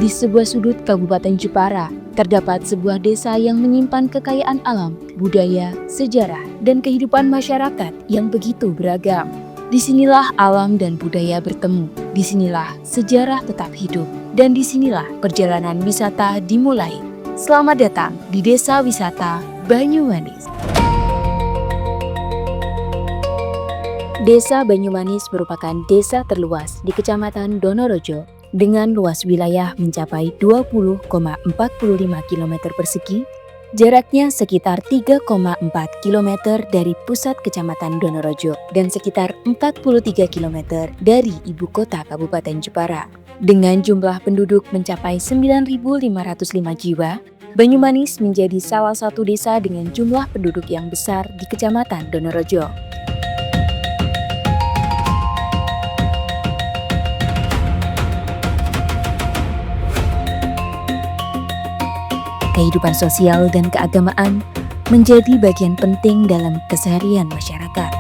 Di sebuah sudut Kabupaten Jepara, terdapat sebuah desa yang menyimpan kekayaan alam, budaya, sejarah, dan kehidupan masyarakat yang begitu beragam. Disinilah alam dan budaya bertemu, disinilah sejarah tetap hidup, dan disinilah perjalanan wisata dimulai. Selamat datang di Desa Wisata Banyumanis. Desa Banyumanis merupakan desa terluas di Kecamatan Donorojo dengan luas wilayah mencapai 20,45 km persegi, jaraknya sekitar 3,4 km dari pusat Kecamatan Donorojo dan sekitar 43 km dari ibu kota Kabupaten Jepara. Dengan jumlah penduduk mencapai 9.505 jiwa, Banyumanis menjadi salah satu desa dengan jumlah penduduk yang besar di Kecamatan Donorojo. Kehidupan sosial dan keagamaan menjadi bagian penting dalam keseharian masyarakat.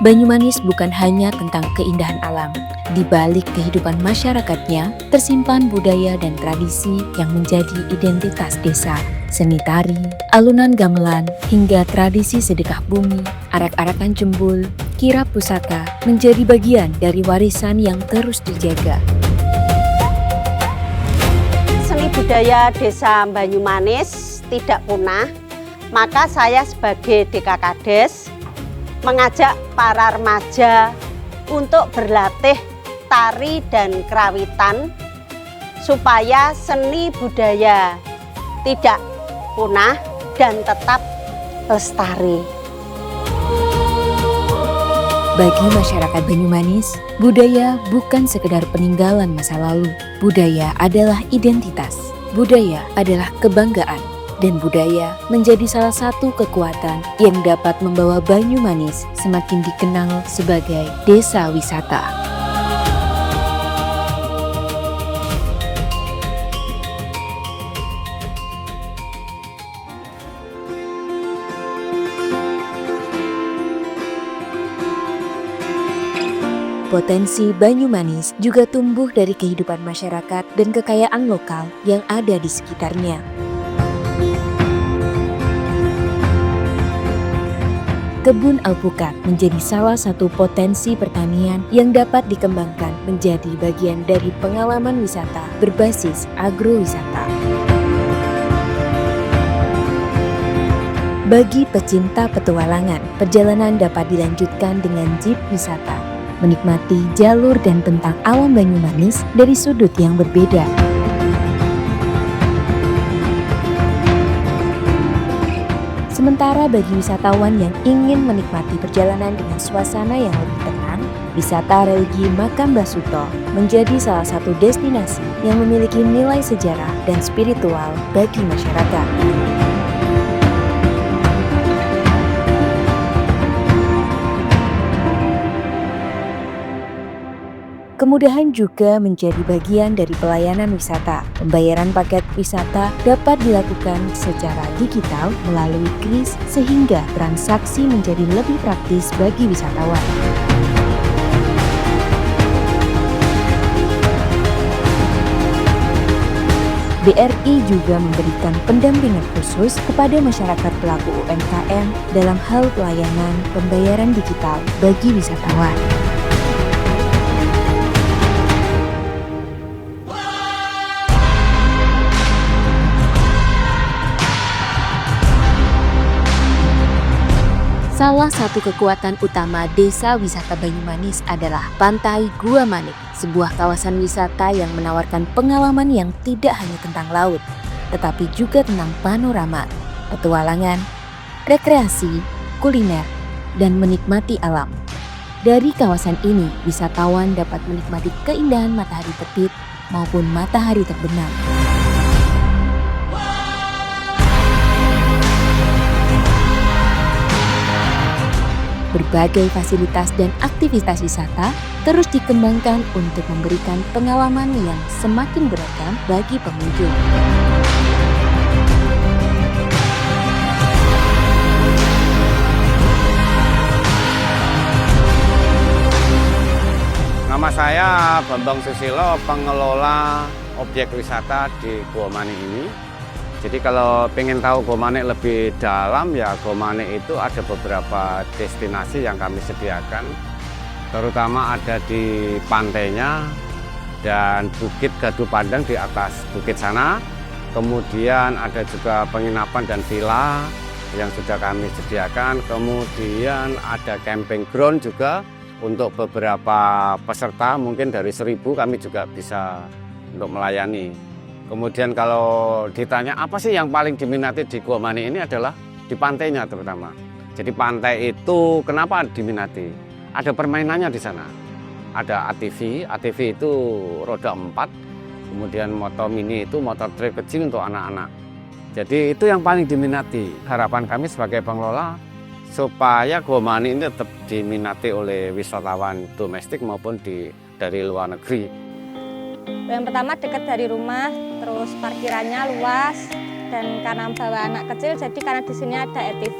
Banyumanis bukan hanya tentang keindahan alam. Di balik kehidupan masyarakatnya, tersimpan budaya dan tradisi yang menjadi identitas desa. Seni tari, alunan gamelan, hingga tradisi sedekah bumi, arak-arakan jembul, kirap pusaka menjadi bagian dari warisan yang terus dijaga. Seni budaya Desa Banyumanis tidak punah, maka saya sebagai DKKdes mengajak para remaja untuk berlatih tari dan kerawitan supaya seni budaya tidak punah dan tetap lestari. Bagi masyarakat Banyumanis, budaya bukan sekedar peninggalan masa lalu. Budaya adalah identitas, budaya adalah kebanggaan, dan budaya menjadi salah satu kekuatan yang dapat membawa Banyumanis semakin dikenal sebagai desa wisata. Potensi Banyumanis juga tumbuh dari kehidupan masyarakat dan kekayaan lokal yang ada di sekitarnya. Kebun alpukat menjadi salah satu potensi pertanian yang dapat dikembangkan menjadi bagian dari pengalaman wisata berbasis agrowisata. Bagi pecinta petualangan, perjalanan dapat dilanjutkan dengan jeep wisata, menikmati jalur dan bentang alam Banyumanis dari sudut yang berbeda. Sementara bagi wisatawan yang ingin menikmati perjalanan dengan suasana yang lebih tenang, wisata religi Makam Mbah Suto menjadi salah satu destinasi yang memiliki nilai sejarah dan spiritual bagi masyarakat. Kemudahan juga menjadi bagian dari pelayanan wisata. Pembayaran paket wisata dapat dilakukan secara digital melalui kris sehingga transaksi menjadi lebih praktis bagi wisatawan. BRI juga memberikan pendampingan khusus kepada masyarakat pelaku UMKM dalam hal pelayanan pembayaran digital bagi wisatawan. Salah satu kekuatan utama Desa Wisata Banyumanis adalah Pantai Gua Manik, sebuah kawasan wisata yang menawarkan pengalaman yang tidak hanya tentang laut, tetapi juga tentang panorama, petualangan, rekreasi, kuliner, dan menikmati alam. Dari kawasan ini, wisatawan dapat menikmati keindahan matahari terbit maupun matahari terbenam. Berbagai fasilitas dan aktivitas wisata terus dikembangkan untuk memberikan pengalaman yang semakin beragam bagi pengunjung. Nama saya saya Bambang Susilo, pengelola objek wisata di Gua Manik ini. Jadi kalau pengen tahu Gua Manik lebih dalam, ya Gua Manik itu ada beberapa destinasi yang kami sediakan. Terutama ada di pantainya dan Bukit Gaduh Pandang di atas bukit sana. Kemudian ada juga penginapan dan villa yang sudah kami sediakan. Kemudian ada camping ground juga untuk beberapa peserta, mungkin dari 1.000 kami juga bisa untuk melayani. Kemudian kalau ditanya apa sih yang paling diminati di Gua Manik ini, adalah di pantainya terutama. Jadi pantai itu kenapa diminati? Ada permainannya di sana. Ada ATV itu roda 4, kemudian motor mini itu motor trail kecil untuk anak-anak. Jadi itu yang paling diminati. Harapan kami sebagai pengelola supaya Gua Manik ini tetap diminati oleh wisatawan domestik maupun dari luar negeri. Yang pertama dekat dari rumah, terus parkirannya luas, dan karena bawa anak kecil, jadi karena di sini ada ATV,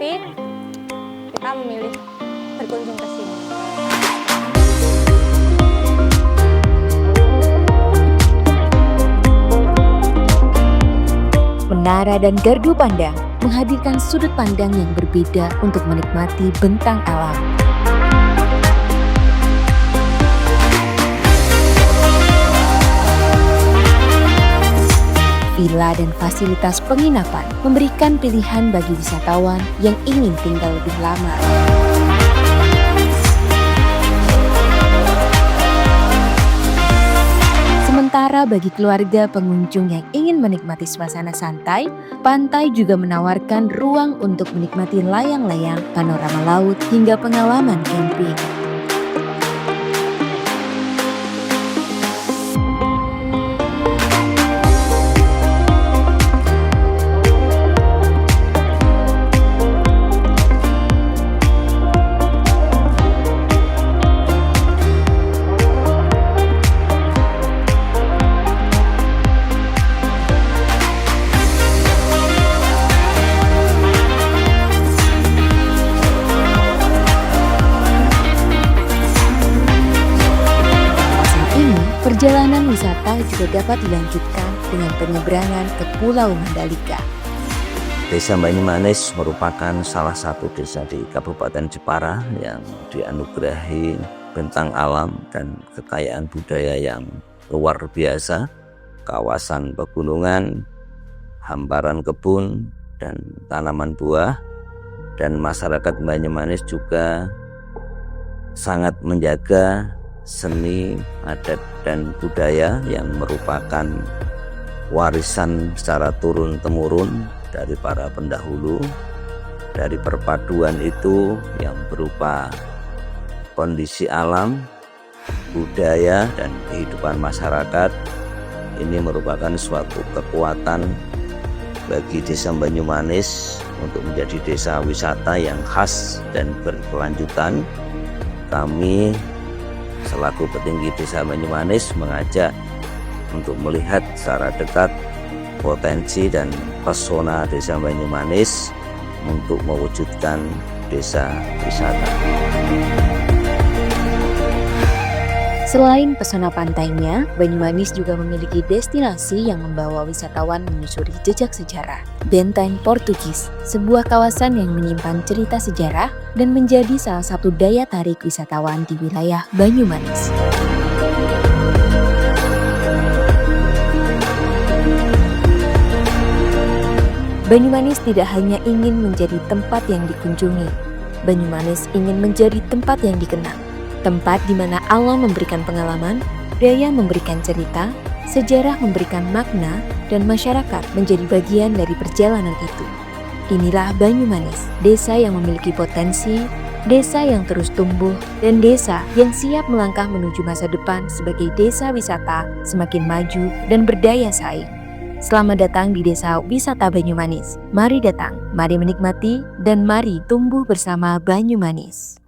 kita memilih berkunjung ke sini. Menara dan gardu pandang menghadirkan sudut pandang yang berbeda untuk menikmati bentang alam. Villa dan fasilitas penginapan memberikan pilihan bagi wisatawan yang ingin tinggal lebih lama. Sementara bagi keluarga pengunjung yang ingin menikmati suasana santai, pantai juga menawarkan ruang untuk menikmati layang-layang, panorama laut, hingga pengalaman camping. Perjalanan wisata juga dapat dilanjutkan dengan penyeberangan ke Pulau Mandalika. Desa Banyumanis merupakan salah satu desa di Kabupaten Jepara yang dianugerahi bentang alam dan kekayaan budaya yang luar biasa. Kawasan pegunungan, hamparan kebun, dan tanaman buah. Dan masyarakat Banyumanis juga sangat menjaga seni, adat, dan budaya yang merupakan warisan secara turun-temurun dari para pendahulu. Dari perpaduan itu yang berupa kondisi alam, budaya, dan kehidupan masyarakat, ini merupakan suatu kekuatan bagi Desa Banyumanis untuk menjadi desa wisata yang khas dan berkelanjutan. Kami selaku petinggi Desa Banyumanis mengajak untuk melihat secara dekat potensi dan pesona Desa Banyumanis untuk mewujudkan desa wisata. Selain pesona pantainya, Banyumanis juga memiliki destinasi yang membawa wisatawan menyusuri jejak sejarah. Benteng Portugis, sebuah kawasan yang menyimpan cerita sejarah dan menjadi salah satu daya tarik wisatawan di wilayah Banyumanis. Banyumanis tidak hanya ingin menjadi tempat yang dikunjungi, Banyumanis ingin menjadi tempat yang dikenang. Tempat di mana alam memberikan pengalaman, budaya memberikan cerita, sejarah memberikan makna, dan masyarakat menjadi bagian dari perjalanan itu. Inilah Banyumanis, desa yang memiliki potensi, desa yang terus tumbuh, dan desa yang siap melangkah menuju masa depan sebagai desa wisata semakin maju dan berdaya saing. Selamat datang di Desa Wisata Banyumanis. Mari datang, mari menikmati, dan mari tumbuh bersama Banyumanis.